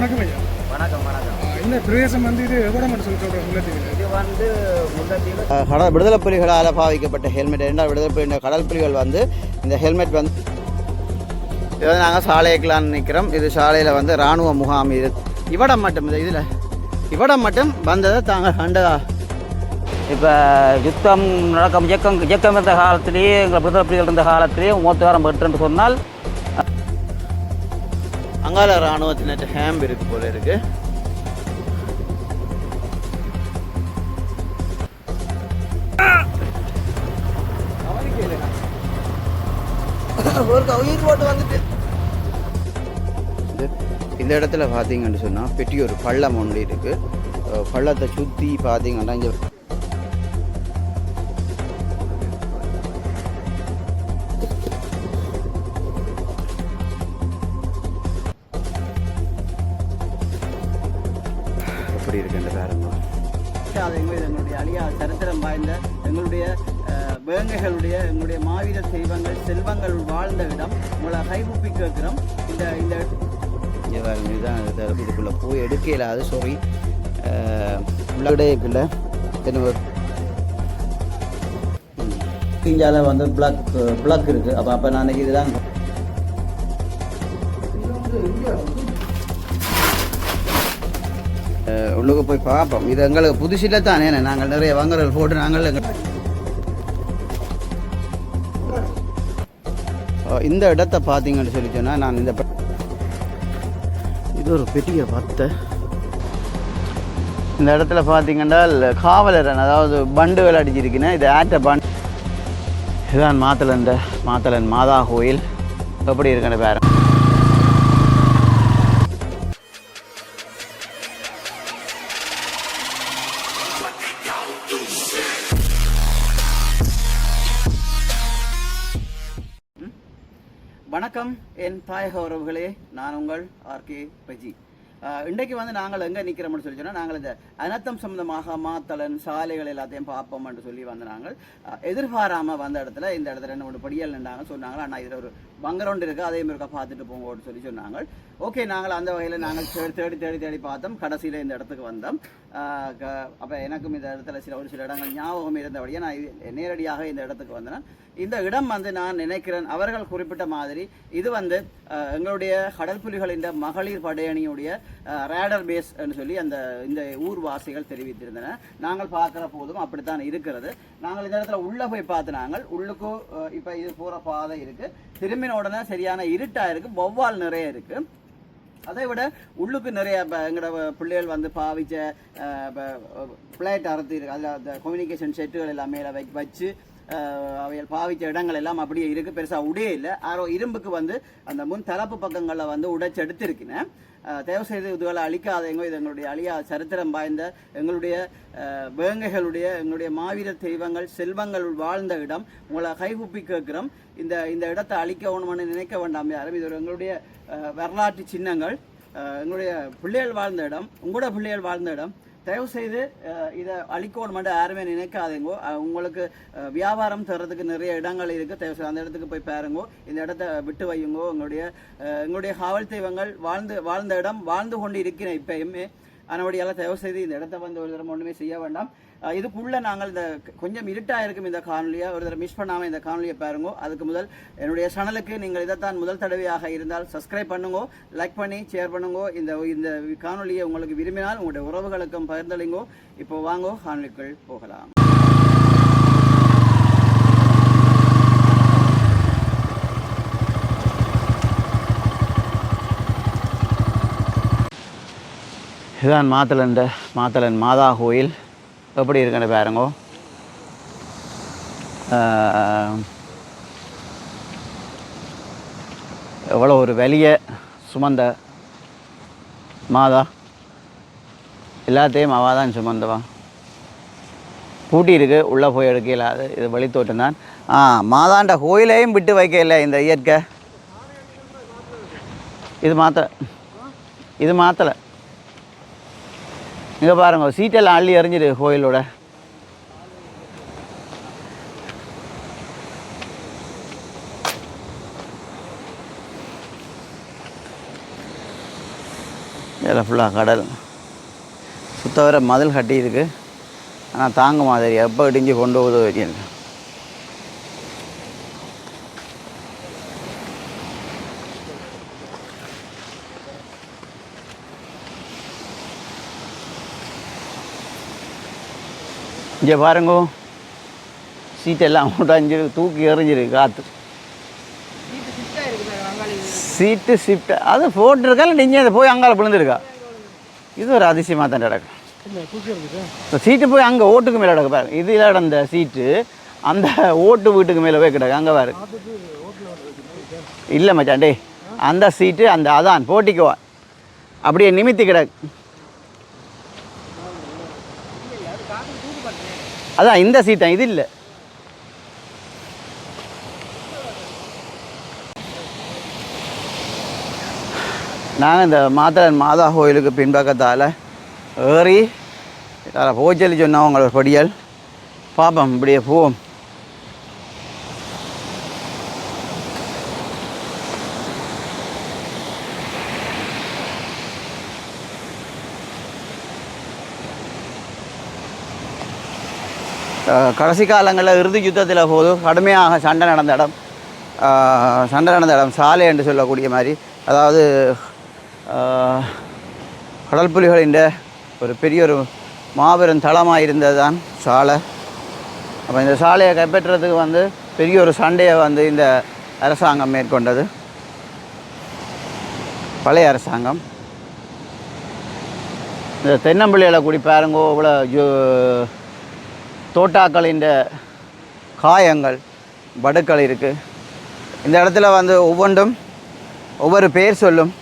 வணக்கம் ஐயா. வணக்கம் வணக்கம். இந்த பிரதேசம் வந்து இது எவ்வளோ மட்டும் சொல்லி சொல்கிறேன் முல்லைத்தீவு? இது வந்து முல்லைத்தீவு கடல் விடுதலை புலிகளால் பாவிக்கப்பட்ட ஹெல்மெட். ரெண்டாவது விடுதலை புலி கடல் புலிகள் வந்து இந்த ஹெல்மெட் வந்து இது வந்து நாங்கள் சாலைக்கலான்னு நிற்கிறோம். இது சாலையில் வந்து இராணுவ முகாம். இது இவடம் மட்டும் இதில் இவடம் மட்டும் வந்ததை தாங்கள் கண்டதா. இப்போ யுத்தம் நடக்கும் இயக்கம் இருந்த காலத்திலேயே எங்கள் விடுதலை புலிகள் இருந்த காலத்திலேயே மூத்தவாரம் பெற்றுன்னு சொன்னால் அங்கால இராணுவத்தினற்ற ஹேம்ப் இருக்குது போல இருக்குது. ஒரு உயிர் போட்டு வந்துட்டு இந்த இடத்துல பார்த்தீங்கன்னு சொன்னால் பெட்டி ஒரு பள்ளம் ஒன்று இருக்குது. பள்ளத்தை சுற்றி பார்த்தீங்கன்னா இங்கே எப்படி இருக்கு இந்த பேரங்க. அது எங்களுடைய அழியா சரித்திரம் வாய்ந்த எங்களுடைய வேங்கைகளுடைய எங்களுடைய மாவீர தெய்வங்கள் செல்வங்கள் வாழ்ந்த இடம். உங்களை கைகூப்பி கேட்கிறோம். இந்த இதுதான் இதுக்குள்ளே போய் எடுக்க இல்லாது சாரி உள்ளே இருக்குல்ல இந்தியாவில் வந்து பிளக் இருக்குது. அப்போ நான் இதுதான் உள்ளுக்கு போய் பார்ப்போம். இது எங்களுக்கு புதுசில் தானே நாங்கள் நிறைய வாங்குறல் போட்டு நாங்கள் இந்த இடத்த பார்த்தீங்கன்னு சொல்லி சொன்னால் நான் இது ஒரு பெரிய பார்த்தேன். இந்த இடத்துல பார்த்தீங்கன்னா காவலரன் அதாவது பண்டுகள் அடிச்சிருக்கேன். இது ஆட்ட பண்ட். இதுதான் மாத்தளன் மாதா கோயில். எப்படி இருக்குன்னு பேர வணக்கம் என் தாயக உறவுகளே, நான் உங்கள் ஆர்கே பஜி. இன்றைக்கு வந்து நாங்கள் எங்கே நிற்கிறோம்னு சொல்லி சொன்னால் நாங்கள் இந்த அனர்த்தம் சம்பந்தமாக மாத்தளன் சாலைகள் எல்லாத்தையும் பார்ப்போம்னு சொல்லி வந்து நாங்கள் எதிர்பாராமல் வந்த இடத்துல இந்த இடத்துல 2-3 படியல் நின்றாங்க. சொன்னாங்க ஆனால் இதில் ஒரு பங்கரவுண்ட் இருக்குது, அதையும் இருக்கா பார்த்துட்டு போங்கன்னு சொல்லி சொன்னாங்க. ஓகே, நாங்கள் அந்த வகையில் நாங்கள் தேடி பார்த்தோம். கடைசியில் இந்த இடத்துக்கு வந்தோம். அப்போ எனக்கும் இந்த இடத்துல ஒரு சில இடங்கள் ஞாபகம் இருந்தபடியே நான் நேரடியாக இந்த இடத்துக்கு வந்தேன். இந்த இடம் வந்து நான் நினைக்கிறேன் அவர்கள் குறிப்பிட்ட மாதிரி இது வந்து எங்களுடைய கடல் புலிகளின் மகளிர் படையணியுடைய ரேடர் பேஸ் என்று சொல்லி இந்த ஊர்வாசிகள் தெரிவித்திருந்தன. நாங்கள் பார்க்குற போதும் அப்படித்தான் இருக்கிறது. நாங்கள் இந்த இடத்துல உள்ளே போய் பார்த்து நாங்கள் உள்ளுக்கு இப்போ இது போகிற பாதை இருக்குது. திரும்பின உடனே சரியான இருட்டாக இருக்குது, வௌவால் நிறைய இருக்குது. அதை விட உள்ளுக்கு நிறைய எங்களோட பிள்ளைகள் வந்து பாவிச்ச பிளேட் அறுத்து இருக்கு. அதில் அந்த கம்யூனிகேஷன் செட்டுகள் எல்லாமே வச்சு அவைகள் பாவிச்ச இடங்கள் எல்லாம் அப்படியே இருக்குது. பெருசாக உடையே இல்லை. ஆரோ இரும்புக்கு வந்து அந்த முன் தரப்பு பக்கங்களில் வந்து உடைச்சு எடுத்திருக்கினேன். தயவு செய்து இதுகளை அழிக்காதவங்க. இது எங்களுடைய அழியா சரித்திரம் வாய்ந்த எங்களுடைய வேங்கைகளுடைய எங்களுடைய மாவீர தெய்வங்கள் செல்வங்கள் வாழ்ந்த இடம். உங்களை கைகூப்பி கேட்கிறோம். இந்த இடத்தை அழிக்கணும்னு நினைக்க வேண்டாம் யாரும். இது ஒரு எங்களுடைய வரலாற்று சின்னங்கள். எங்களுடைய பிள்ளைகள் வாழ்ந்த இடம், உங்களோட பிள்ளைகள் வாழ்ந்த இடம். தயவு செய்து இதை அழிக்கணும் மட்டும் யாருமே நினைக்காதீங்கோ. உங்களுக்கு வியாபாரம் தர்றதுக்கு நிறைய இடங்கள் இருக்குது. தயவு செய்து அந்த இடத்துக்கு போய் பாருங்கோ. இந்த இடத்த விட்டு வையுங்கோ. எங்களுடைய காவல் தெய்வங்கள் வாழ்ந்த இடம் வாழ்ந்து கொண்டு இருக்கிறேன் இப்பயுமே. அதனுடையால் தயவு செய்து இந்த இடத்த வந்து ஒரு தரம் ஒன்றுமே செய்ய வேண்டாம். இதுக்குள்ளே நாங்கள் இந்த கொஞ்சம் இருட்டாக இருக்கும் இந்த காணொலியை ஒரு தடவை மிஸ் பண்ணாமல் இந்த காணொலியை பாருங்கோ. அதுக்கு முதல் என்னுடைய சேனலுக்கு நீங்கள் இதைத்தான் முதல் தடவையாக இருந்தால் சப்ஸ்கிரைப் பண்ணுங்கோ, லைக் பண்ணி ஷேர் பண்ணுங்கோ. இந்த காணொலியை உங்களுக்கு விரும்பினால் உங்களுடைய உறவுகளுக்கும் பகிர்ந்தளிங்கோ. இப்போ வாங்கோ காணொலிக்குள் போகலாம். இதுதான் மாத்தளன் மாதா கோயில். எப்படி இருக்குன்னு பாருங்கோ. எவ்வளோ ஒரு வெளியே சுமந்த மாதா, எல்லாத்தையும் அவள் தான் சுமந்தவா. பூட்டி இருக்கு, உள்ளே போய் எடுக்க இல்லாது. இது வழித்தோட்டம் தான். மாதாண்ட கோயிலையும் விட்டு வைக்க இல்லை இந்த இயற்கை. இது மாத்தலை. இங்கே பாருங்க, சீட்டெல்லாம் அள்ளி எறிஞ்சிரு கோயிலோட. இதில் ஃபுல்லாக கடல் சுத்த வர மதில் கட்டி இருக்குது. ஆனால் தாங்க மாதிரி எப்போ இடிஞ்சு கொண்டு போகுது வரையும். இங்கே பாருங்கோ, சீட்டெல்லாம் உடைஞ்சிருக்கு, தூக்கி எறிஞ்சிருக்கு காற்று. சீட்டு ஷிஃப்ட் அது போட்டிருக்கா இல்லை நீங்கள் அதை போய் அங்கால விழுந்துருக்கா? இது ஒரு அதிசயமாக தான் கிடக்கு. சீட்டு போய் அங்கே ஓட்டுக்கு மேலே கிடக்கு பாருங்க. இதில் அந்த சீட்டு அந்த ஓட்டு வீட்டுக்கு மேலே போய் கிடக்கு. அங்கே பாரு. இல்லை மச்சாண்டே, அந்த சீட்டு அந்த அதான் போட்டிக்குவா அப்படியே நிமித்தி கிடக்கு. அதான் இந்த சீட்டா, இது இல்லை. நாங்கள் இந்த மாத்தளன் மாதா கோயிலுக்கு பின்பக்கத்தால் ஏறி அதில் போய் சொல்லி சொன்னோம் உங்களோட படியல் பார்ப்போம். இப்படியே போவோம். கடைசி காலங்களில் இறுதி யுத்தத்தில் போது கடுமையாக சண்டை நடந்த இடம் சாலை என்று சொல்லக்கூடிய மாதிரி, அதாவது கடல் புலிகளின் ஒரு பெரிய ஒரு மாபெரும் தளமாக இருந்தது தான் சாலை. அப்போ இந்த சாலையை கைப்பற்றுறதுக்கு பெரிய ஒரு சண்டையை இந்த அரசாங்கம் மேற்கொண்டது, பழைய அரசாங்கம். இந்த தென்னம்பிள்ளைகளை கூடி பாருங்கோ, இவ்வளோ தோட்டாக்களின் காயங்கள் வடுக்கள் இருக்குது. இந்த இடத்துல ஒவ்வொன்றும் ஒவ்வொரு பேர் சொல்லும்,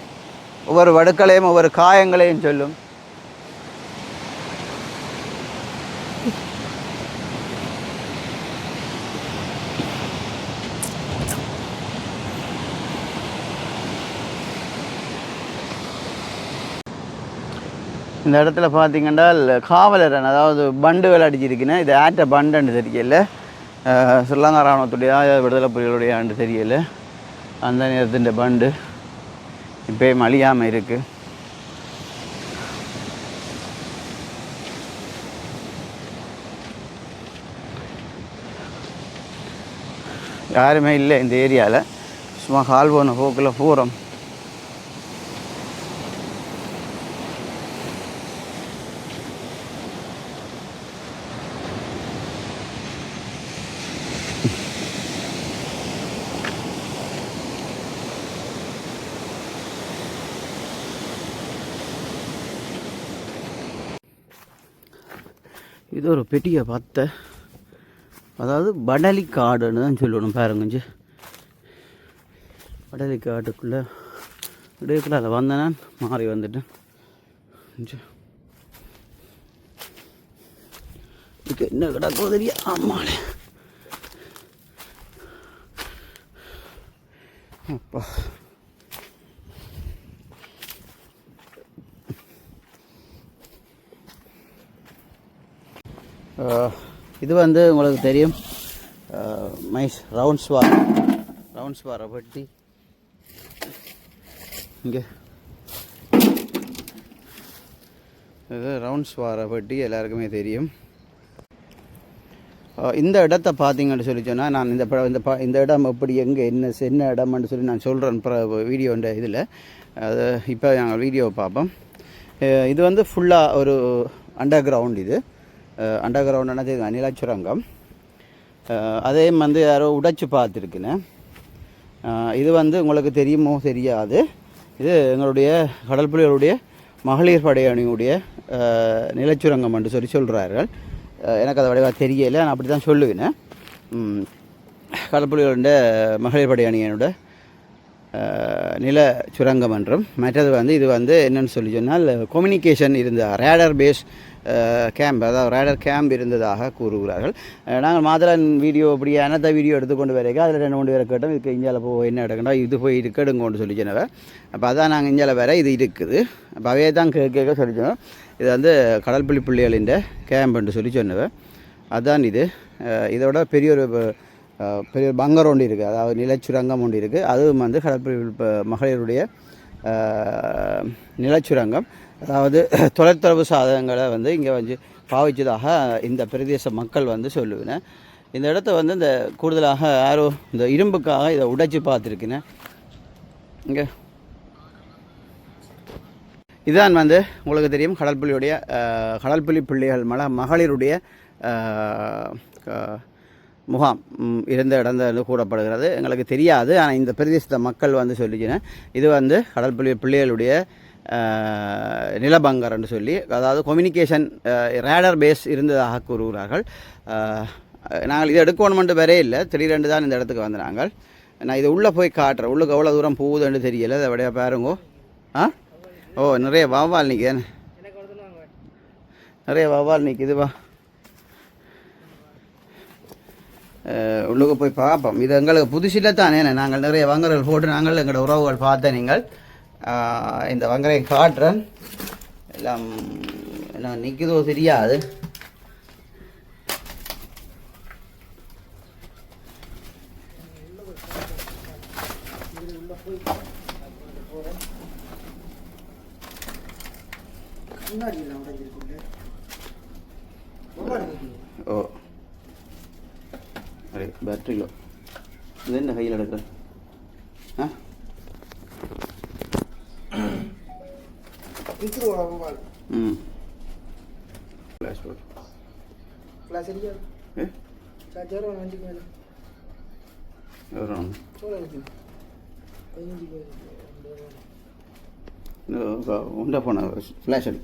ஒவ்வொரு வடுக்களையும் ஒவ்வொரு காயங்களையும் சொல்லும். இந்த இடத்துல பார்த்தீங்கன்னா காவலரன், அதாவது பண்டுகள் அடிச்சிருக்குன்னா இது ஆட்ட பண்டுன்னு தெரியல, ஸ்ரீலங்கா இராணுவத்துடைய விடுதலை புலிகளுடைய ஆண்டு தெரியல. அந்த நேரத்தின் பண்டு இப்போயும் அழியாமல் இருக்குது. யாருமே இல்லை இந்த ஏரியாவில், சும்மா கால் போன போக்கில் பூரம். இது ஒரு பெரிய பத்தை, அதாவது படலிக்காடுன்னு தான் சொல்லணும். பாருங்க, படலிக்காட்டுக்குள்ளே இடையக்குள்ள அதை வந்தேன், மாறி வந்துட்டேன். இதுக்கு என்ன கிடக்கோ தெரியா? ஆமாலே அப்பா, இது உங்களுக்கு தெரியும், மைஸ் ரவுண்ட்ஸ் வார பட்டி. இங்கே இது ரவுண்ட்ஸ் வார பட்டி எல்லாருக்குமே தெரியும். இந்த இடத்த பார்த்தீங்கன்னு சொல்லி சொன்னால், நான் இந்த இடம் எப்படி எங்கே என்ன இடம்னு சொல்லி நான் சொல்கிறேன் வீடியோன்ற இதில். அது இப்போ நாங்கள் வீடியோவை பார்ப்போம். இது ஃபுல்லாக ஒரு அண்டர் கிரவுண்ட். இது அண்டர் கிரவுண்டுன்னா தெரியும், நிலச்சுரங்கம். அதே யாரோ உடைச்சு பார்த்துருக்குன்னு. இது உங்களுக்கு தெரியுமோ தெரியாது, இது எங்களுடைய கடல் புலிகளுடைய மகளிர் படையணியுடைய நிலச்சுரங்கம் என்று சொல்கிறார்கள். எனக்கு அதை வடிவாக தெரியலை, நான் அப்படி தான் சொல்லுவேன். கடல் புலிகளுடைய மகளிர் படையணியோட நில சுரங்கம் என்றும், மற்றது இது என்னென்னு சொல்லி சொன்னால் கம்யூனிகேஷன் இருந்த ரேடர் பேஸ் கேம்ப், அதாவது ரேடர் கேம்ப் இருந்ததாக கூறுகிறார்கள். நாங்கள் மாதளன் வீடியோ இப்படி அனத்த வீடியோ எடுத்துக்கொண்டு வரைக்கும் அதில் 2-3 பேரை கேட்டோம், இதுக்கு இந்தியாவில் போய் என்ன எடுக்கணும், இது போய் எடுக்கடுங்கன்னு சொல்லி சொன்னவன். அப்போ அதான் நாங்கள் இந்தியாவில் வேறு இது இருக்குது. அப்போ அவையே தான் கேட்க சொல்லி சொன்னோம். இது கடல் புலி புள்ளிகளின் கேம்ப்னு சொல்லி சொன்னவன். அதுதான் இது. இதோட பெரிய ஒரு பங்கர் ஒன்று இருக்குது, அதாவது நிலச்சுரங்கம் ஒன்று இருக்குது. அதுவும் கடல் புலி மகளிருடைய நிலச்சுரங்கம், அதாவது தொலைத்தொடர்பு சாதனங்களை வந்து இங்கே வந்து பாவிச்சதாக இந்த பிரதேச மக்கள் வந்து சொல்லுவேன். இந்த இடத்த வந்து இந்த கூடுதலாக யாரோ இந்த இரும்புக்காக இதை உடைச்சி பார்த்துருக்கினேன். இங்கே இதுதான் வந்து உங்களுக்கு தெரியும் கடல்புலி பிள்ளைகள் மகளிருடைய முகாம் இருந்த இடம் வந்து கூடப்படுகிறது. எங்களுக்கு தெரியாது, ஆனால் இந்த பிரதேச மக்கள் வந்து சொல்லிச்சினேன் இது வந்து கடல்புலி பிள்ளைகளுடைய நிலபங்கர்ன்னு சொல்லி, அதாவது கம்யூனிகேஷன் ரேடர் பேஸ் இருந்ததாக கூறுகிறார்கள். நாங்கள் இதை எடுக்கணுமென்று வரே இல்லை, திடீரென்று தான் இந்த இடத்துக்கு வந்து நாங்கள். நான் இதை உள்ளே போய் காட்டுறேன், உள்ளுக்கு எவ்வளோ தூரம் போகுதுன்னு தெரியலை. அதை விடையா பாருங்கோ. ஓ நிறைய வவ்வால் நிற்குது, நிறைய வவ்வால் நிற்குது. வா உள்ளுக்கு போய் பார்ப்போம். இது எங்களுக்கு புதுசில் தானே, நாங்கள் நிறைய வங்கர்கள் போட்டு நாங்கள் எங்களோட உறவுகள் பார்த்த நீங்கள் இந்த வங்கரை காட்டுறேன். எல்லாம் எல்லாம் நிற்குதோ தெரியாது. ஓ அரே பேட்டரியிலோ இது என்ன கையில் எடுக்கிற? உண்டா போன ஃப்ளாஷ் அடி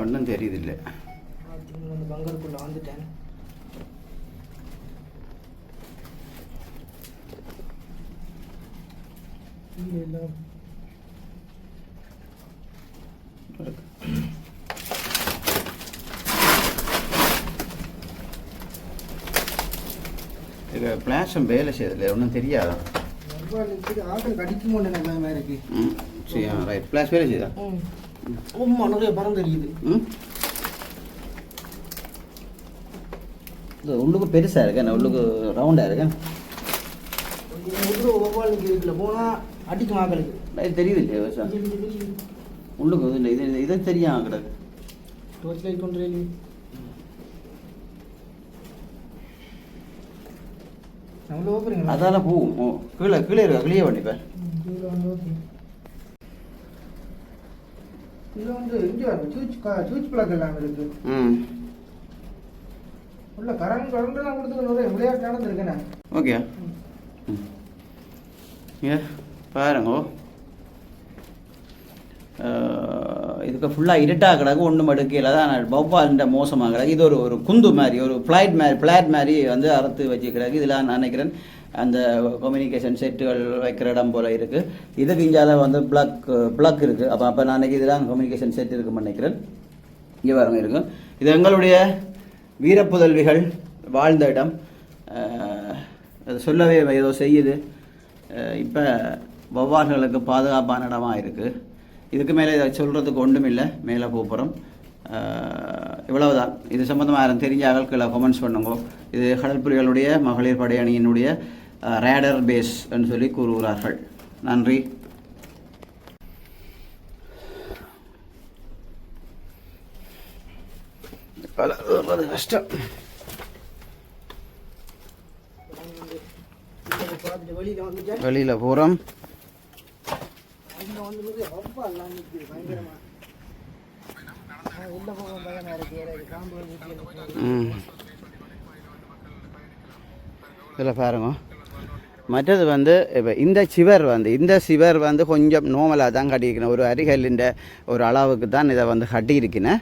ஒன்றும் தெரியுதில்லை. பங்கருக்குள்ள வந்துட்டேன். இது பிளாஷம் வேலை செய்யதில்லை, ஒன்றும் தெரியாதா? ஆக்கள் கடிக்கும் இருக்கு. சரி ரைட், பிளாஷ் வேலை செய்யுதா? நிறைய படம் தெரியுது. இது உள்ளுக்கு பெருசாக இருக்கேன், உள்ளுக்கு ரவுண்டாக இருக்கேன். இருக்குல்ல போனால் அடிக்கும் ஆக்களுக்கு இது தெரியுது இல்லையா? விவசாயம் உள்ளுக்கு வந்து இல்லை, இது இதை தெரியும் ஆக்களுக்கு. டோர்ச் லைட் கொண்டு அதால போகும். கீழே கீழே இருக்கா? கிளிய வண்டிப்பேன். இதில் வந்து இங்கே சூச் பிளாக் எல்லாம் இருக்கு. உள்ள கரண்ட்லாம் கொடுத்து விளையாட்டு நடந்துருக்கேண்ணே. ஓகே ஏ பாருங்கோ, இதுக்கு ஃபுல்லாக இருட்டாக கிடக்கு, ஒன்றும் எடுக்கையில் தான் வவ்வால்ன்ற மோசமாக கிடக்கு. இது ஒரு குந்து மாதிரி, ஒரு ஃப்ளாட் மாதிரி வந்து அறுத்து வச்சு கிடக்கு. இதில் நான் நினைக்கிறேன் அந்த கம்யூனிகேஷன் செட்டுகள் வைக்கிற இடம் போல் இருக்குது. இதுக்கு இங்கால வந்து ப்ளக் இருக்குது. அப்போ நான் நினைக்கிறேன் இதெல்லாம் கம்யூனிகேஷன் செட் இருக்குன்னு நினைக்கிறேன். இங்கே பாருங்க இருக்கும். இது எங்களுடைய வீரப்புதல்விகள் வாழ்ந்த இடம். அது சொல்லவே ஏதோ செய்யுது. இப்போ வவ்வால்களுக்கு பாதுகாப்பான இடமாக இருக்குது. இதுக்கு மேலே இதை சொல்கிறதுக்கு ஒன்றும் இல்லை, மேலே போகிறோம். இவ்வளவுதான். இது சம்மந்தமாக யாரும் தெரிஞ்ச ஆட்களை கமெண்ட்ஸ் பண்ணுங்க. இது கடற்புலிகளுடைய மகளிர் படையணியினுடைய ரேடர் பேஸ் என்று சொல்லி கூறுகிறார்கள். நன்றி. கஷ்டம். வெளியில் போகிறோம். இதில் பாருங்க. மற்றது வந்து இப்போ இந்த சிவர் வந்து கொஞ்சம் நோமலாக தான் கட்டியிருக்கணும். ஒரு அரிகல்லின்ற ஒரு அளவுக்கு தான் இதை வந்து கட்டியிருக்கேன்.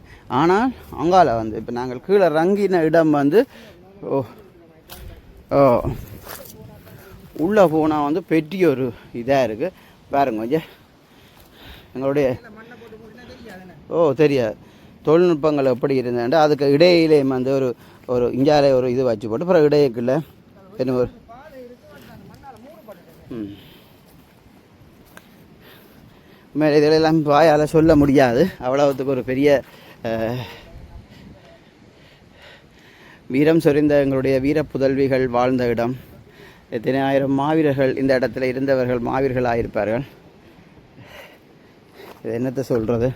ஆனால் அங்கால வந்து இப்போ நாங்கள் கீழே இறங்கின இடம் வந்து உள்ளே போனால் வந்து பெட்டி ஒரு இதாக இருக்குது. பாருங்க கொஞ்சம் எங்களுடைய தெரியாது தொழில்நுட்பங்கள் எப்படி இருந்தேன்ட்டு அதுக்கு இடையிலே வந்து ஒரு இஞ்சாலே ஒரு இது வச்சு போட்டு அப்புறம் இடையக்குள்ள என்ன ஒரு மேலே இதெல்லாம் வாயால் சொல்ல முடியாது. அவ்வளவுத்துக்கு ஒரு பெரிய வீரம் சொரிந்த எங்களுடைய வீர புதல்விகள் வாழ்ந்த இடம். எத்தனை ஆயிரம் மாவீரர்கள் இந்த இடத்துல இருந்தவர்கள் மாவீரர்கள் ஆகியிருப்பார்கள். இது என்னத்தை சொல்கிறது,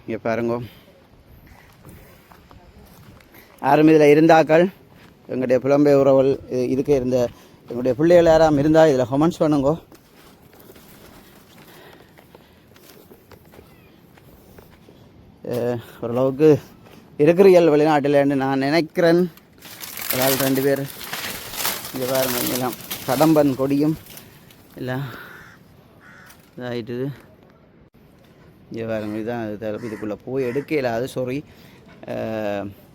இங்கே பாருங்க. யாரும் இதில் இருந்தாக்கள் எங்களுடைய புலம்பெயர் உறவுகள் இதுக்கு இருந்த எங்களுடைய பிள்ளைகள் யாராம் இருந்தால் இதில் கமெண்ட்ஸ் பண்ணுங்க. ஓரளவுக்கு இருக்கிறீர்கள் வெளிநாட்டில் நான் நினைக்கிறேன். அதாவது 2 பேர் இங்கே பாருங்க, எல்லாம் கடம்பன் கொடியும் எல்லாம் இதாகிட்டுது. இங்கே பாருங்க, இதுதான் இதுக்குள்ளே போய் எடுக்கல. அது சாரி,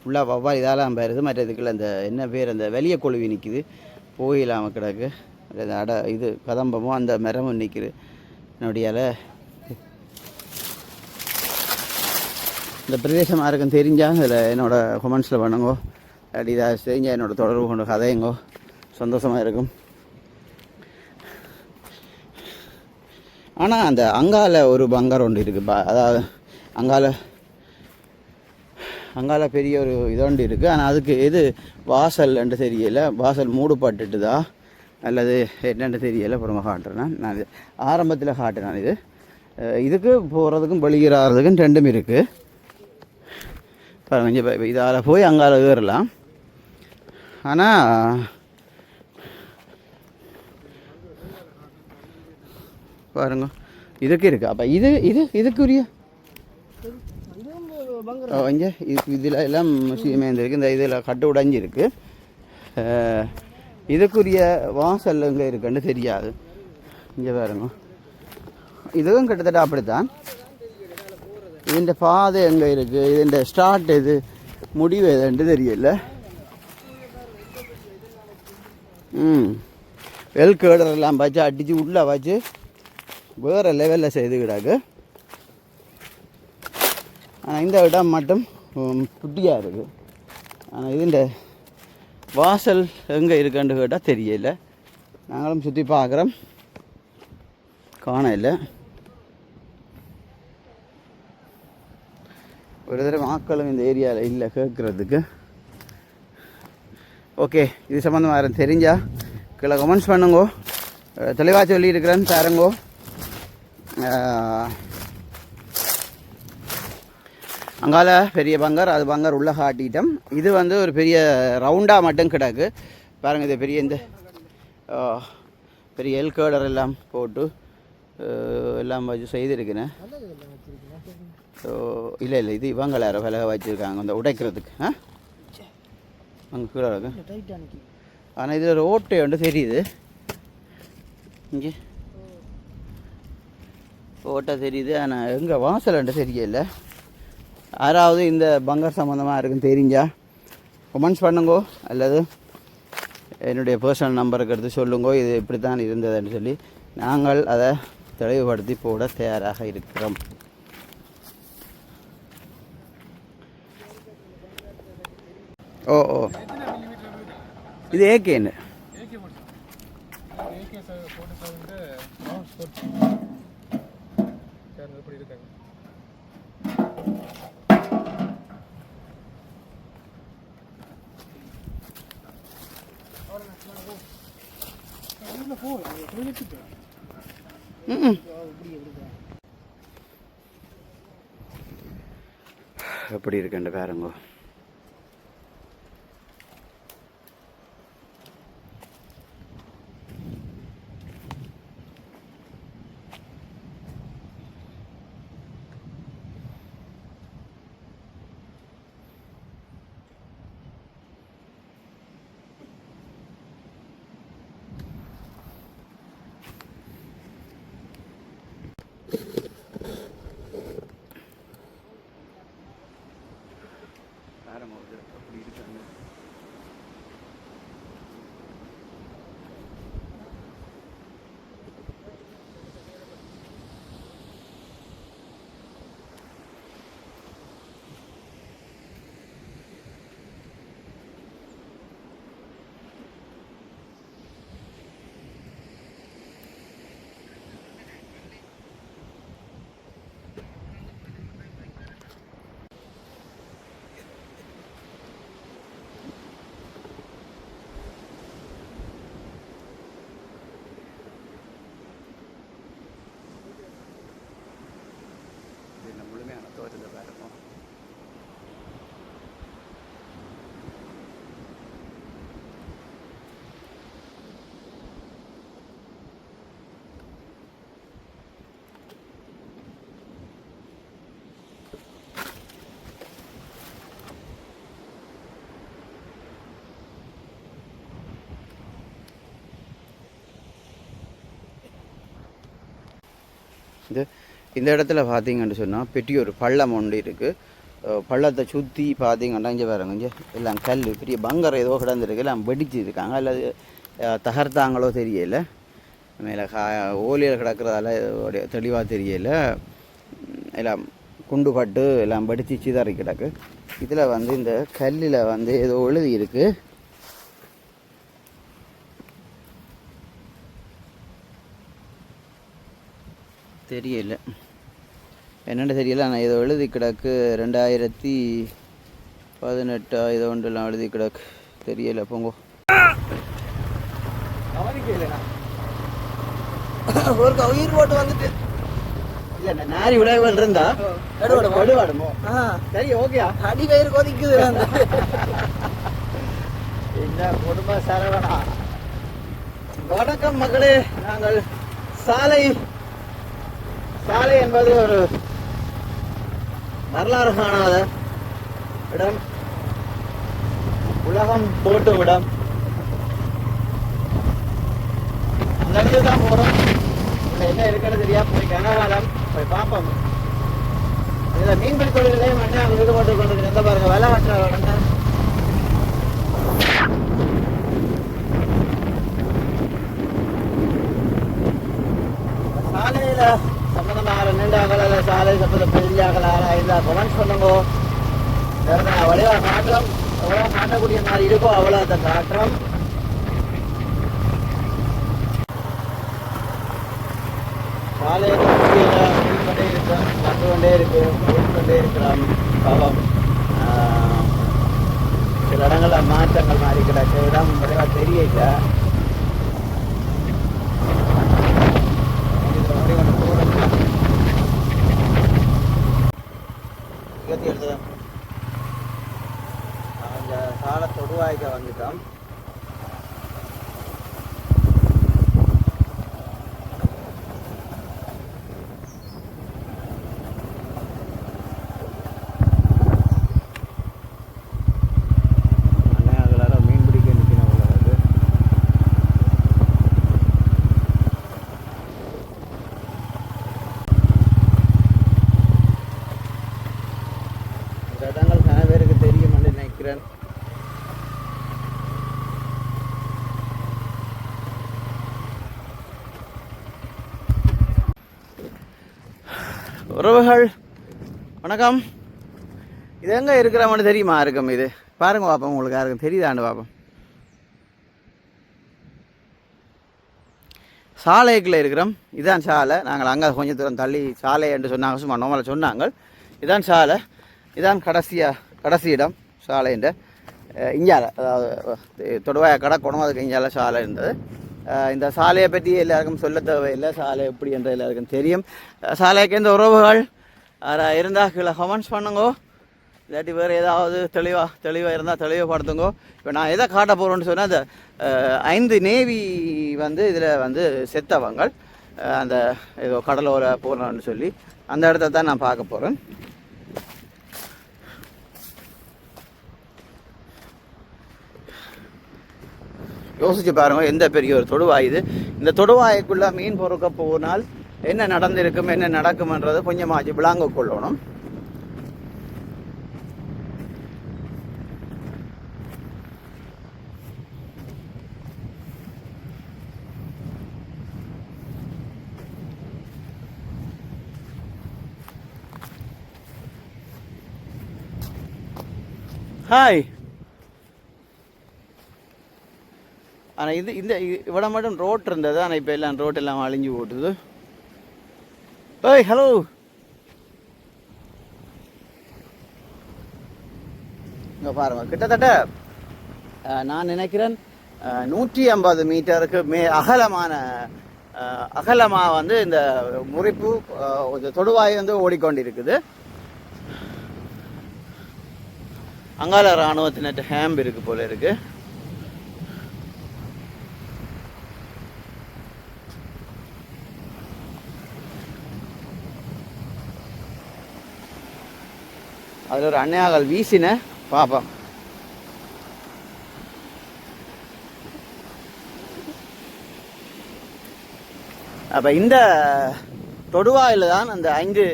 ஃபுல்லாக வவ்வால் இதெல்லாம் பாருது. மற்ற இதுக்குள்ள அந்த என்ன பேர், அந்த வெளிய கொழுவி நிற்கிது, போயிடாமல் கிடக்கு. இது கதம்பமும் அந்த மரமும் நிற்கிது. என்னுடையால் இந்த பிரதேசமாக இருக்குன்னு தெரிஞ்சால் அதில் என்னோடய கமெண்ட்ஸில் பண்ணுங்கோ. அப்படி இதாக தெரிஞ்சால் என்னோட தொடர்பு கொண்டு கதையுங்கோ, சந்தோஷமாக இருக்கும். ஆனால் அந்த அங்கால ஒரு பங்கர் ஒன்று இருக்குது. அதாவது அங்கால பெரிய ஒரு இதொண்டு இருக்குது. ஆனால் அதுக்கு எது வாசல்ன்ட்டு தெரியலை. வாசல் மூடுபட்டுட்டுதா அல்லது என்னென்னு தெரியலை. அப்புறமா காட்டுறேன். நான் இது ஆரம்பத்தில் காட்டுறேன். இதுக்கு போகிறதுக்கும் வெளியேறதுக்கும் 2ம் இருக்குது. பாருங்க, இங்கே இதால் போய் அங்கால ஏறலாம். ஆனால் பாருங்க, இதுக்கு இருக்குது. அப்போ இதுக்குரிய இங்கே இதில் எல்லாம் சீமேந்திருக்கு. இந்த இதில் கட்டு உடைஞ்சிருக்கு. இதுக்குரிய வாசல் எங்கே இருக்குன்னு தெரியாது. இங்கே பாருங்க, இதுவும் கிட்டத்தட்ட அப்படித்தான். இதுன்ற பாதை எங்கே இருக்குது, இதுன்ற ஸ்டார்ட் எது முடிவு எதுன்ட்டு தெரியல. வெல்கேடரெல்லாம் வச்சு அடித்து உள்ளே வச்சு வேறு லெவலில் செய்துக்கிடாக்கு. ஆனால் இந்த இடம் மட்டும் குட்டியாக இருக்குது. ஆனால் இதுன்ற வாசல் எங்கே இருக்குன்னு கேட்டால் தெரியல. நாங்களும் சுற்றி பார்க்குறோம், காண இல்லை. ஒரு தடவை மக்களும் இந்த ஏரியாவில் இல்லை கேட்குறதுக்கு. ஓகே, இது சம்மந்தமாக யாரும் தெரிஞ்சால் கீழே கமெண்ட்ஸ் பண்ணுங்கோ. தெளிவாக சொல்லியிருக்கிறேன்னு பாருங்கோ. அங்கால பெரிய பங்கர், அது பங்கர் உள்ளே காட்டிட்டோம். இது வந்து ஒரு பெரிய ரவுண்டாக மட்டும் கிடக்கு. பாருங்கள், இது பெரிய இந்த பெரிய எல்கேடர் எல்லாம் போட்டு எல்லாம் வச்சு செய்திருக்கிறேன். ஸோ இல்லை இது இவங்களை யாரோ விலக வச்சுருக்காங்க அந்த உடைக்கிறதுக்கு. அங்கே கீழே இருக்கு. ஆனால் இதில் ஒரு ஓட்டை ஒன்று தெரியுது. இங்கே ஓட்டை தெரியுது. ஆனால் எங்கே வாசல்ன்ட்டு தெரியல. யாராவது இந்த பங்கர் சம்மந்தமாக இருக்குன்னு தெரிஞ்சால் கமெண்ட்ஸ் பண்ணுங்கோ, அல்லது என்னுடைய பர்சனல் நம்பருக்கு எடுத்து சொல்லுங்கோ. இது இப்படி தான் இருந்ததுன்னு சொல்லி நாங்கள் அதை தெளிவுபடுத்தி போட தயாராக இருக்கிறோம். ஓ இது ஏகேன்னு எப்படி இருக்குன்னு பாருங்க. வருது பாருங்க. இந்த இடத்துல பார்த்தீங்கன்னு சொன்னால் பெரிய ஒரு பள்ளம் ஒன்று இருக்குது. பள்ளத்தை சுற்றி பார்த்தீங்கன்னா இங்கே பாருங்க, இங்கே எல்லாம் கல் பெரிய பங்கர் ஏதோ கிடந்துருக்கு, எல்லாம் வெடிச்சு இருக்காங்க. அல்லது தகர்த்தாங்களோ தெரியல, மேலே ஓலியில் கிடக்கிறதால தெளிவாக தெரியல. எல்லாம் குண்டு பட்டு எல்லாம் வெடிச்சு சிதறி கிடக்கு. இதில் வந்து இந்த கல்லில் வந்து ஏதோ எழுதி இருக்குது. தெரியல என்னென்னு தெரியல, ஆனால் ஏதோ எழுதி கிடக்கு. 2018 ஏதோ ஒன்றுலாம் எழுதி கிடக்கு, தெரியல. போங்கோ ஒரு உயிர் போட்டு வந்துட்டு இல்லை நாரி விளைவுகள் இருந்தா கடுவாடுமோ? சரி, ஓகே. அடி வயிறு கொதிக்குது. இந்த குடும்ப சரவணா. வணக்கம் மக்களே. நாங்கள் சாலை என்பது ஒரு வரலாறு காணாத இடம், உலகம் போட்டும் இடம். அந்த இடத்துல தான் போகிறோம். என்ன இருக்கிறது தெரியா, போய் கனகாலம் போய் பார்ப்போம். இதில் மீன்பிடி தொழிலே மண்ணை அவங்க ஈடுபட்டு கொண்டிருக்கிற எந்த பாருங்க வேலை கட்டுற சாலையில் சம்பந்தமாக 2 அகல சாலை சம்பந்தம் பெரிய அகலாக இருந்தால் கமெண்ட்ஸ் பண்ணுங்க. வழியாக மாற்றம் எவ்வளோ காட்டக்கூடிய மாதிரி இருக்கோ அவ்வளோ அந்த காற்றம். சாலையில் கொண்டே இருக்கிறோம், கற்றுக்கொண்டே இருக்கும், போட்டுக்கொண்டே இருக்கிறோம். பாவம் சில இடங்களில் மாற்றங்கள் மாறி கிடக்கு. இடம் விரைவாக தெரியல. அந்த சாலை தொடுவாய்க்க வந்துட்டோம். மீன் பிடிக்க நிற்கணும். இடங்கள் நிறைய பேருக்கு தெரியும் என்று நினைக்கிறேன். உறவுகள் வணக்கம். இது எங்கே இருக்கிற மாதிரி தெரியுமா இருக்கும்? இது பாருங்க பாப்போம், உங்களுக்கு யாருக்கும் தெரியுதாண்டு பாப்போம். சாலைக்குள்ளே இருக்கிறோம். இதான் சாலை. நாங்கள் அங்கே கொஞ்சம் தூரம் தள்ளி சாலை என்று சொன்னாங்க, சும்மா நோமலை சொன்னாங்க. இதான் சாலை, இதான் கடைசி இடம் சாலைன்ற. இஞ்சால அதாவது தொடுவாய கடை கொணும், அதுக்கு இஞ்சால சாலை இருந்தது. இந்த சாலையை பற்றி எல்லாருக்கும் சொல்ல தேவையில்லை, சாலை எப்படி என்ற எல்லாருக்கும் தெரியும். சாலைக்கு இந்த உறவுகள் இருந்தால் கீழே கமெண்ட்ஸ் பண்ணுங்கோ. இல்லாட்டி வேறு ஏதாவது தெளிவாக இருந்தால் தெளிவுபடுத்துங்கோ. இப்போ நான் எதை காட்ட போகிறோன்னு சொன்னால், அந்த 5 நேவி வந்து இதில் வந்து செத்தவங்க அந்த ஏதோ கடலோர போகிறோன்னு சொல்லி அந்த இடத்த தான் நான் பார்க்க போகிறேன். யோசிச்சு பாருங்க, எந்த பெரிய ஒரு தொடுவாய் இது. இந்த தொடுவாய்க்குள்ள மீன் பொறுக்க போனால் என்ன நடந்திருக்கும், என்ன நடக்கும்ன்றது கொஞ்சமாச்சு விளாங்க கொள்ளணும். ஹாய். ஆனால் இந்த இவ்வளோ மட்டும் ரோட் இருந்தது, ஆனால் இப்போ எல்லாம் ரோட் எல்லாம் அழிஞ்சு போட்டுது. ஏய் ஹலோ, இங்கே பாருங்க, கிட்டத்தட்ட நான் நினைக்கிறேன் 150 மீட்டருக்கு அகலமாக வந்து இந்த முறிப்பு தொடுவாய் வந்து ஓடிக்கொண்டிருக்குது. அங்கால இராணுவத்தினற்ற ஹேம்ப் இருக்குது போல இருக்குது. அதில் ஒரு அன்னையாகல் வீசின பாப்பா. அப்போ இந்த தொடுவாயில் தான் அந்த 5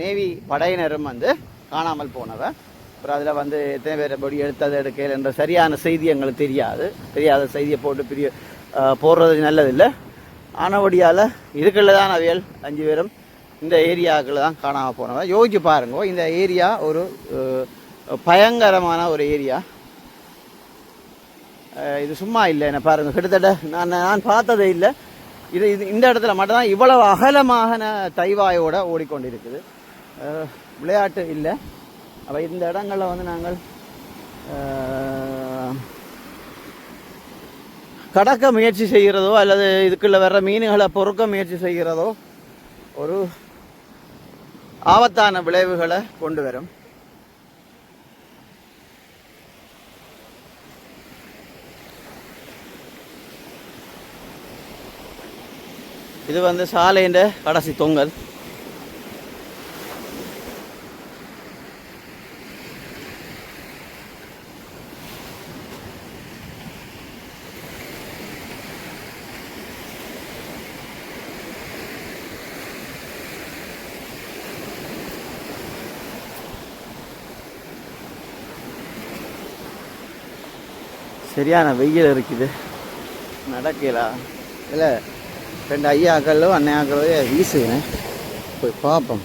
நேவி படையினரும் வந்து காணாமல் போனவ. அப்புறம் அதில் வந்து எத்தனை பேரை படி எடுக்கல என்ற சரியான செய்தி எங்களுக்கு தெரியாத செய்தியை போட்டு போடுறது நல்லதில்லை. ஆனபடியால் இதுக்குள்ள தான் அவையல் 5 பேரும் இந்த ஏரியாவுக்குள்ள தான் காணாமல் போனவ. யோசிச்சு பாருங்க, இந்த ஏரியா ஒரு பயங்கரமான ஒரு ஏரியா. இது சும்மா இல்லை, என்ன பாருங்கள், கிட்டத்தட்ட நான் பார்த்ததே இல்லை. இது இந்த இடத்துல மட்டும்தான் இவ்வளவு அகலமான தைவாயோட ஓடிக்கொண்டிருக்குது. விளையாட்டு இல்லை. அப்போ இந்த இடங்களில் வந்து நாங்கள் கடக்க முயற்சி செய்கிறதோ அல்லது இதுக்குள்ள வர்ற மீன்களை பொறுக்க முயற்சி செய்கிறதோ ஒரு ஆபத்தான விளைவுகளை கொண்டு வரும். இது வந்து சாலையின் கடைசி தொங்கல். சரியான வெயில் இருக்குது, நடக்கலாம் இல்லை. 2 ஐயாக்களோ அன்னையாக்களோ வீசுகிறேன், போய் பார்ப்போம்.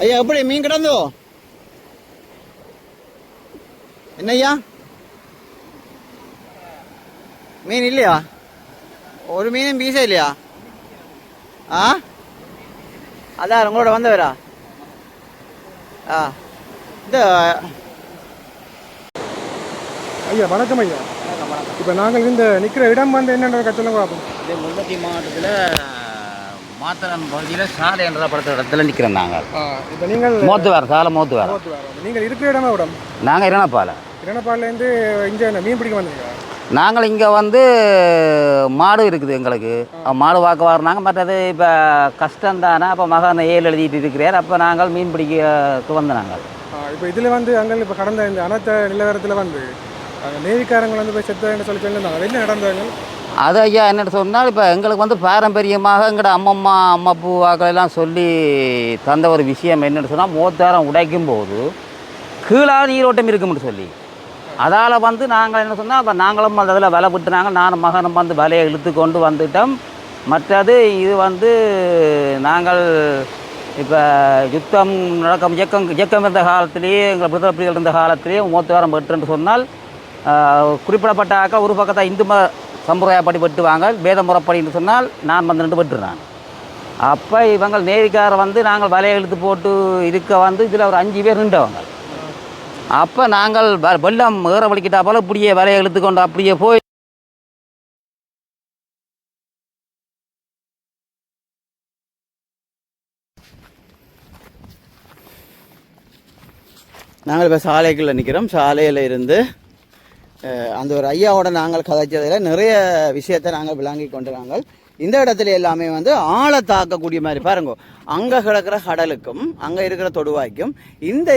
ஐயா எப்படி மீன் கிடந்தோ? என்னய்யா மீன் இல்லையா? ஒரு மீனும் பீசே இல்லையா? ஆ அதான் உங்களோட வந்தவரா? இந்த ஐயா வணக்கம் ஐயா. இப்போ நாங்கள் இந்த நிற்கிற இடம் வந்து என்னென்ன சொல்லுங்க பார்ப்போம். இது முல்லைத்தீவு மாவட்டத்தில் மாத்தளம் பகுதியில் சாலை என்ற படத்த இடத்துல நிற்கிறோம். நாங்கள் இப்போ நீங்கள் மோத்துவார் சாலை மோத்துவார். நீங்கள் இருக்கிற இடமா இடம்? நாங்கள் இரணப்பாலேருந்து இங்கே மீன் பிடிக்க வந்தீங்களா? நாங்கள் இங்கே வந்து மாடு இருக்குது எங்களுக்கு, மாடு வாக்க வர்றாங்க. மற்றது இப்போ கஷ்டம் தானே, அப்போ மகன் 7 எழுதிட்டு இருக்கிறார். அப்போ நாங்கள் மீன் பிடிக்க வந்தோம். நாங்கள் இப்போ இதில் வந்து அங்கே இப்போ கடந்த இந்த அனைத்த நிலவரத்தில் வந்து நேவிக்காரங்கள் வந்து போய் செத்தாங்கன்னு சொல்லி சொல்லியிருந்தாங்க. அது என்ன நடந்தாங்க? அது ஐயா என்னென்னு சொன்னால், இப்போ எங்களுக்கு வந்து பாரம்பரியமாக எங்களோட அம்மா பூ வாக்களெல்லாம் சொல்லி தந்த ஒரு விஷயம் என்னென்னு சொன்னால், மோத்தாரம் உடைக்கும் போது கீழாக நீரோட்டம் இருக்கும்னு சொல்லி, அதால் வந்து நாங்கள் என்ன சொன்னால், இப்போ நாங்களும் அந்த இதில் வலை விட்டுனாங்க. நானும் மகனும் வந்து வலையை இழுத்து கொண்டு வந்துட்டோம். மற்றது இது வந்து நாங்கள் இப்போ யுத்தம் நடக்கும் இயக்கம் இருந்த காலத்திலேயே, எங்கள் விடுதலை புலிகள் இருந்த காலத்திலேயே மோத்தாரம் வெட்டுன்னு சொன்னால் குறிப்பிடப்பட்ட ஆக்கள் ஒரு பக்கத்தை இந்து மத சம்பிரதாயப்படி வெட்டுவாங்க. வேத முறைப்படின்னு சொன்னால் நான் வந்து 2 வெட்டுறேன். அப்போ இவங்க நேவிக்கார வந்து நாங்கள் வலையை இழுத்து போட்டு இருக்க வந்து இதில் ஒரு 5 பேர் நின்றவங்க. அப்போ நாங்கள் வெள்ளம் ஏற வலிக்கிட்டா போல் இப்படியே வலையை இழுத்து கொண்டு அப்படியே போய் நாங்கள் இப்போ சாலைக்குள்ளே நிற்கிறோம். சாலையில் இருந்து அந்த ஒரு ஐயாவோட நாங்கள் கதைச்சதில் நிறைய விஷயத்தை நாங்கள் விளங்கி கொண்டு நாங்கள் இந்த இடத்துல எல்லாமே வந்து ஆழை தாக்கக்கூடிய மாதிரி பாருங்க. அங்கே கிடக்கிற கடலுக்கும் அங்கே இருக்கிற தொடுவாய்க்கும் இந்த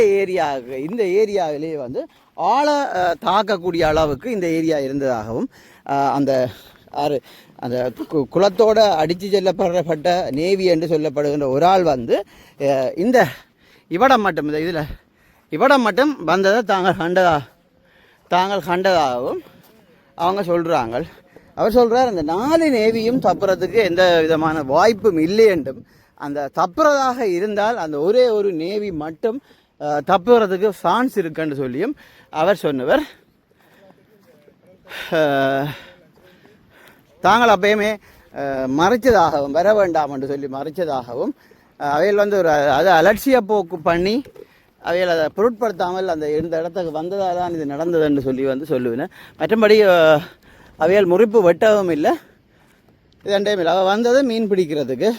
ஏரியாவிலேயே வந்து ஆழை தாக்கக்கூடிய அளவுக்கு இந்த ஏரியா இருந்ததாகவும் அந்த அந்த குளத்தோட அடித்து செல்லப்பட்ட நேவி என்று சொல்லப்படுகின்ற ஒரு ஆள் வந்து இந்த இவடம் மட்டும் இந்த இதில் இவடம் மட்டும் வந்ததை தாங்கள் கண்டதாகவும் அவங்க சொல்கிறாங்க. அவர் சொல்கிறார் அந்த 4 நேவியும் தப்புறதுக்கு எந்த விதமான வாய்ப்பும் இல்லை என்றும், அந்த தப்புறதாக இருந்தால் அந்த ஒரே ஒரு நேவி மட்டும் தப்புறதுக்கு சான்ஸ் இருக்குன்னு சொல்லியும் அவர் சொன்னவர். தாங்கள் அப்பயுமே மறைச்சதாகவும் வர வேண்டாம் என்று சொல்லி மறைச்சதாகவும் அவையில் வந்து ஒரு அதை அலட்சிய போக்கு பண்ணி அவையில் அதை பொருட்படுத்தாமல் அந்த இந்த இடத்துக்கு வந்ததாக தான் இது நடந்ததுன்னு சொல்லி வந்து சொல்லுவேன். மற்றபடி அவையால் முறிப்பு வெட்டவும் இல்லை, இதண்டையும் இல்லை. அவள் வந்தது மீன் பிடிக்கிறதுக்கு.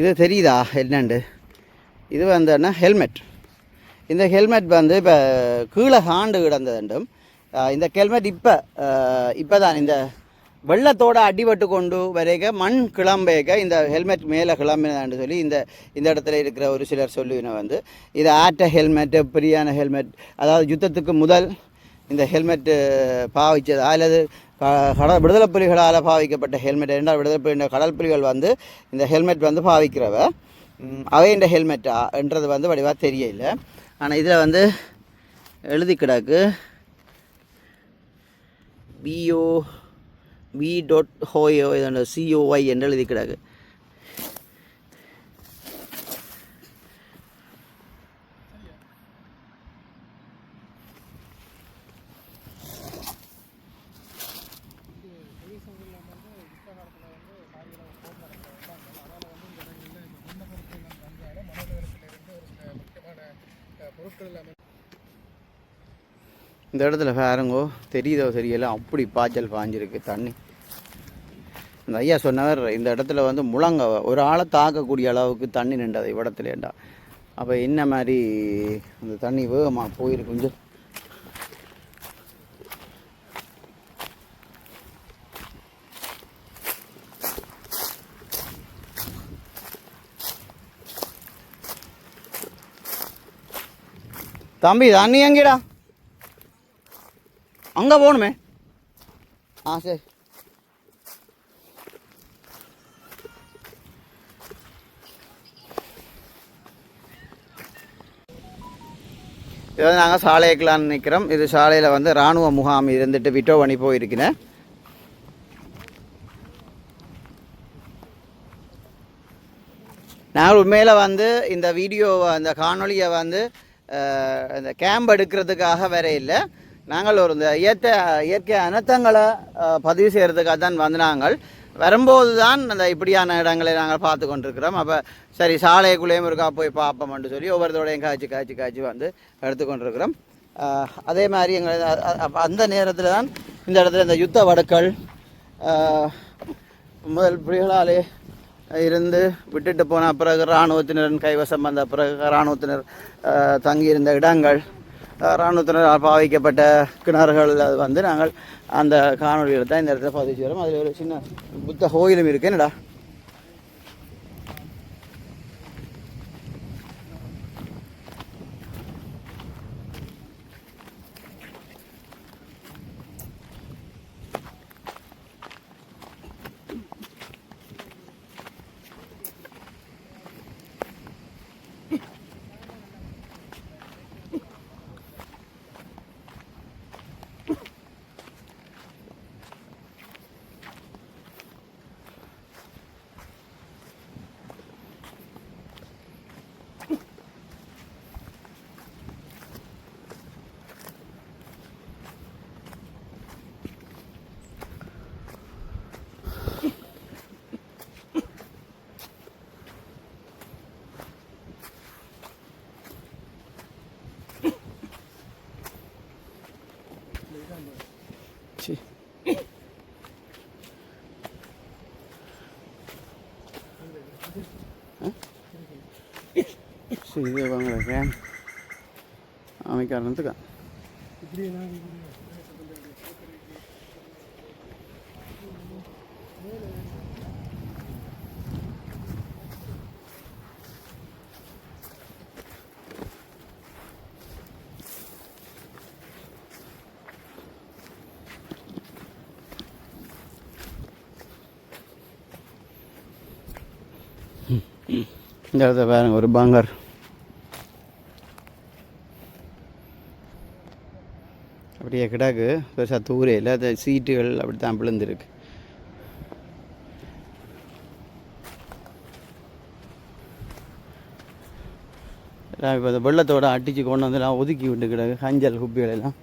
இது தெரியுதா என்னண்டு? இது வந்து ஹெல்மெட். இந்த ஹெல்மெட் வந்து இப்போ கீழே காண்டு கிடந்ததுண்டும் இந்த ஹெல்மெட் இப்போ தான் இந்த வெள்ளத்தோடு அடிபட்டு கொண்டு வரைக்க மண் கிளம்பேக்க இந்த ஹெல்மெட் மேலே கிளம்பினதான்னு சொல்லி இந்த இடத்துல இருக்கிற ஒரு சிலர் சொல்லுவின வந்து இது ஆட்ட ஹெல்மெட், பெரியான ஹெல்மெட், அதாவது யுத்தத்துக்கு முதல் இந்த ஹெல்மெட்டு பாவிச்சது அல்லது விடுதலை புலிகளால் பாவிக்கப்பட்ட ஹெல்மெட். 2 விடுதலை புலி கடல் புலிகள் வந்து இந்த ஹெல்மெட் வந்து பாவிக்கிறவ அவை இந்த ஹெல்மெட்டா என்றது வந்து வடிவாக தெரியல. ஆனால் இதில் வந்து எழுதி கிடக்கு BOV.HOYO இதோட COY என்று எழுதி கிடக்கு. இந்த இடத்துல பாருங்கோ, தெரியுதோ தெரியல, அப்படி பாய்ச்சல் பாஞ்சிருக்கு தண்ணி. இந்த ஐயா சொன்னவர் இந்த இடத்துல வந்து முழங்க ஒரு ஆளை தாக்கக்கூடிய அளவுக்கு தண்ணி நின்றது இவ்விடத்துலேண்டா. அப்போ என்ன மாதிரி அந்த தண்ணி வேகமாக போயிருக்கு. கொஞ்சம் தம்பி தண்ணி எங்கேடா? அங்கே போகணுமே. சரி. இது வந்து நாங்கள் சாலைக்கலான்னு நிற்கிறோம். இது சாலையில் வந்து இராணுவ முகாம் இருந்துட்டு விட்டோ பண்ணி போயிருக்கிறேன். நாங்கள் உண்மையில் வந்து இந்த வீடியோவை அந்த காணொலியை வந்து இந்த கேம்ப் எடுக்கிறதுக்காக வேற இல்லை, நாங்கள் ஒரு இந்த இயற்கை அனர்த்தங்களை பதிவு செய்கிறதுக்காக தான் வந்து நாங்கள் வரும்போது தான் அந்த இப்படியான இடங்களை நாங்கள் பார்த்து கொண்டிருக்கிறோம். அப்போ சரி சாலைக்குள்ளேயும் இருக்கா போய் பார்ப்போம்னு சொல்லி ஒவ்வொருத்தோடையும் காய்ச்சி வந்து எடுத்துக்கொண்டிருக்கிறோம். அதே மாதிரி எங்கள் அந்த நேரத்தில் தான் இந்த இடத்துல இந்த யுத்த வடுக்கள் முதல் புலிகளாலே இருந்து விட்டுட்டு போன பிறகு இராணுவத்தினரின் கைவசம் வந்த பிறகு இராணுவத்தினர் தங்கியிருந்த இடங்கள், இராணுவத்தினர் பாவிக்கப்பட்ட கிணறுகள் வந்து நாங்கள் அந்த காணொலியில் தான் இந்த இடத்துல பதிவு வரோம். அதில் ஒரு சின்ன புத்த கோயிலும் இருக்கு. என்னடா இது வாங்க அமைக்காரத்துக்கா இந்த இடத்துல பாருங்க ஒரு பங்கர். அப்படியே கிடக்கு பெருசாக தூரையில் அந்த சீட்டுகள் அப்படி தான் விழுந்துருக்கு. இப்போ அந்த வெள்ளத்தோட அடித்து கொண்டு வந்துலாம் ஒதுக்கி விட்டு கிடக்கு கஞ்சல் குப்பிகளெல்லாம்.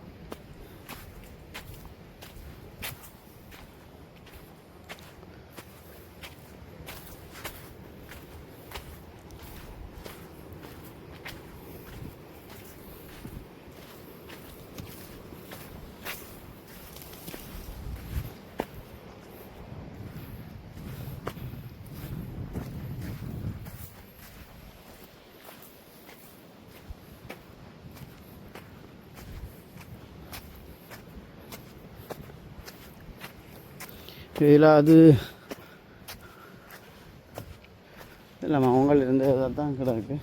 இதில் அது இல்லாமல் அவங்கள் இருந்ததாக தான் கிடக்கு.